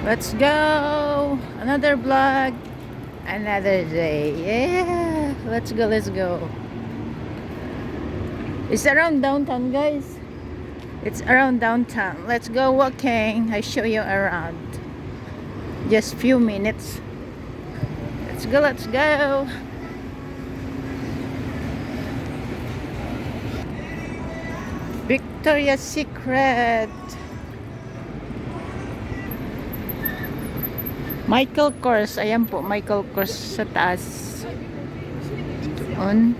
Let's go! Another vlog, another day. Yeah, let's go, let's go. It's around downtown, guys. It's around downtown. Let's go walking. I show you around. Just few minutes. Let's go, let's go. Victoria's Secret. Michael Kors. Ayan po, Michael Kors sa taas. On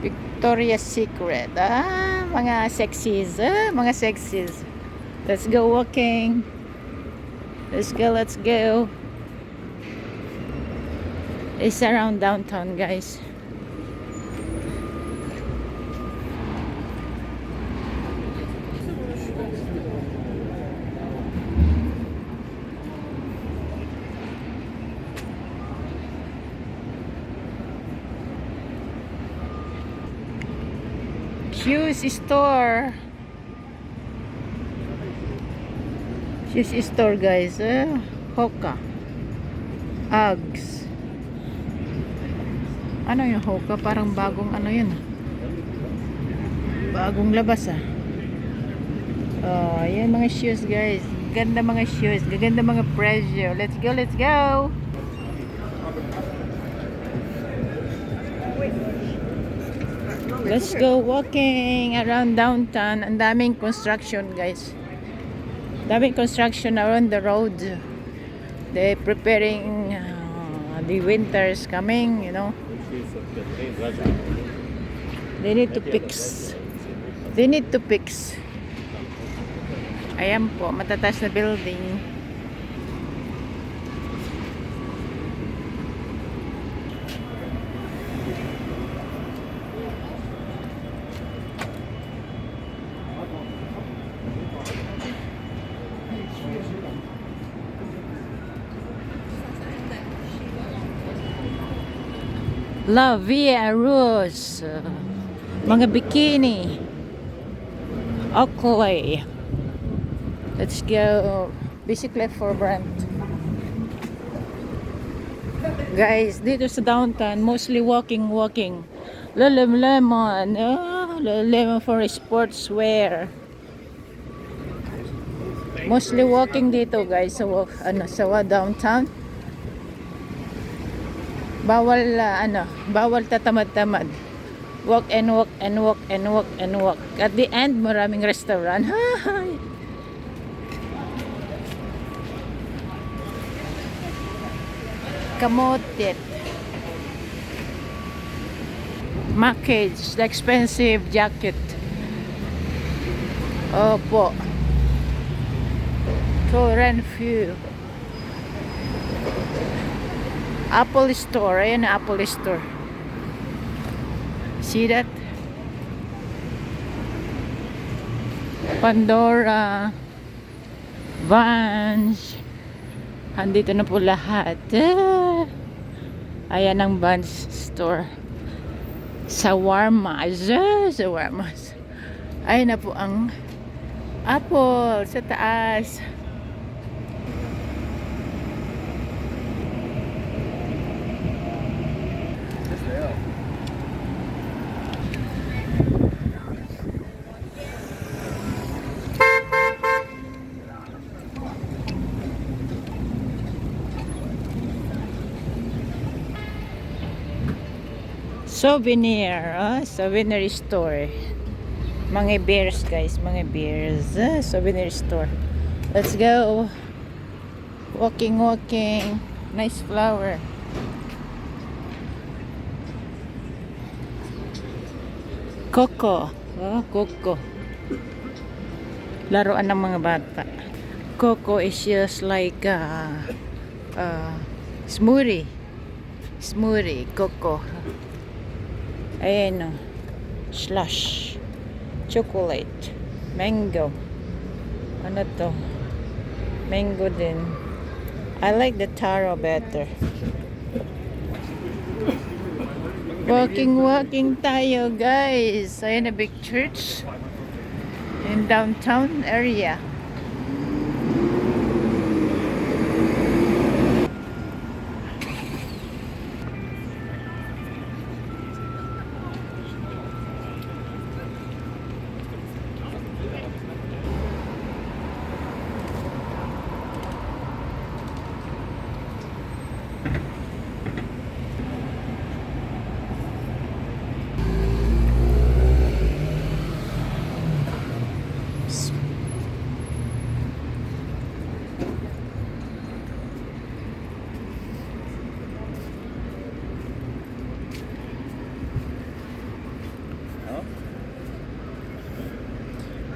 Victoria's Secret. Mga sexies. Mga sexies. Let's go walking. Let's go, let's go. It's around downtown, guys. Shoes store. Shoes store, guys. Hoka. Uggs. Ano yung Hoka? Parang bagong ano yun. Bagong labas Oh, yan mga shoes, guys. Ganda mga shoes. Gaganda mga presyo. Let's go, let's go. Let's go walking around downtown. Ang daming construction, guys. Daming construction around the road. They're preparing the winter's coming, you know. They need to fix. They need to fix. Ayan po, matataas na building. La Via Rose. Mga bikini. Oakley. Let's go. Basically for brand. Guys, dito sa downtown, mostly walking. Lululemon. Lululemon for sportswear. Mostly walking dito, guys. Sa downtown. Bawal tatamad-tamad. Walk and walk and walk and walk and walk. At the end, maraming restaurant. Kamote. Mackage, the expensive jacket. Opo. Current view. Apple store. Ayan na Apple store. See that? Pandora. Vans. Andito na po lahat. Ayan ang Vans store. Shawarmas. Shawarmas. Ayan na po ang Apple sa taas. Souvenir, souvenir store. Mga beers, guys, mga beers. Souvenir store. Let's go. Walking. Nice flower. Coco. Coco. Laruan ng mga bata. Coco is just like smoothie. Smoothie, Coco. Ayan slush, chocolate, mango. Ano to? Mango din. I like the taro better. Walking tayo, guys. Ayan a big church in downtown area.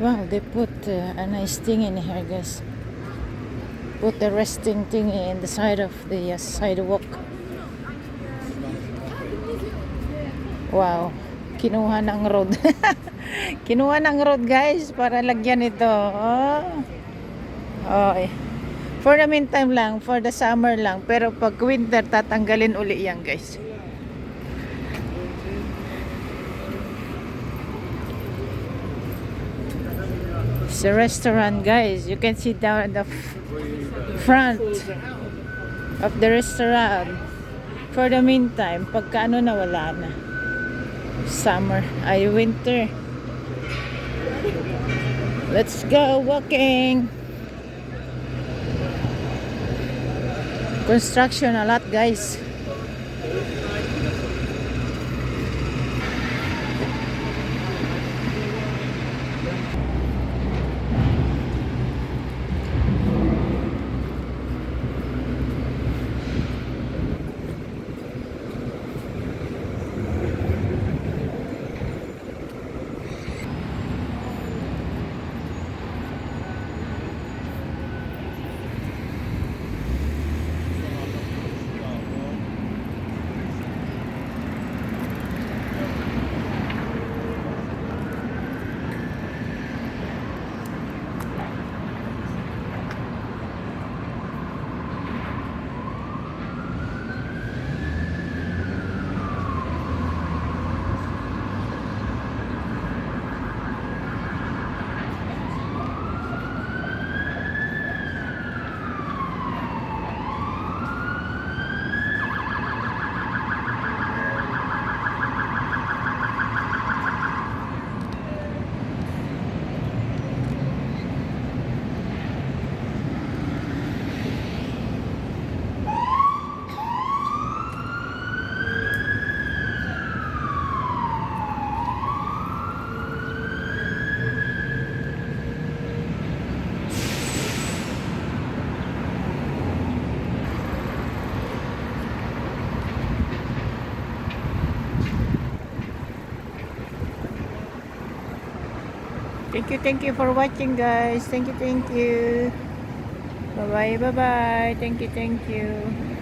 Wow, they put a nice thing in here, guys. Put a resting thing in the side of the sidewalk. Wow, kinuha ng road. Kinuha ng road, guys, para lagyan ito. Oh. Oh, eh. For the meantime lang, for the summer lang. Pero pag winter, tatanggalin uli yan, guys. It's a restaurant, guys. You can see down at the front of the restaurant. For the meantime, pagka ano na, wala na. Summer, ay winter. Let's go walking. Construction a lot, guys. Thank you for watching, guys. Thank you. Bye bye. Thank you.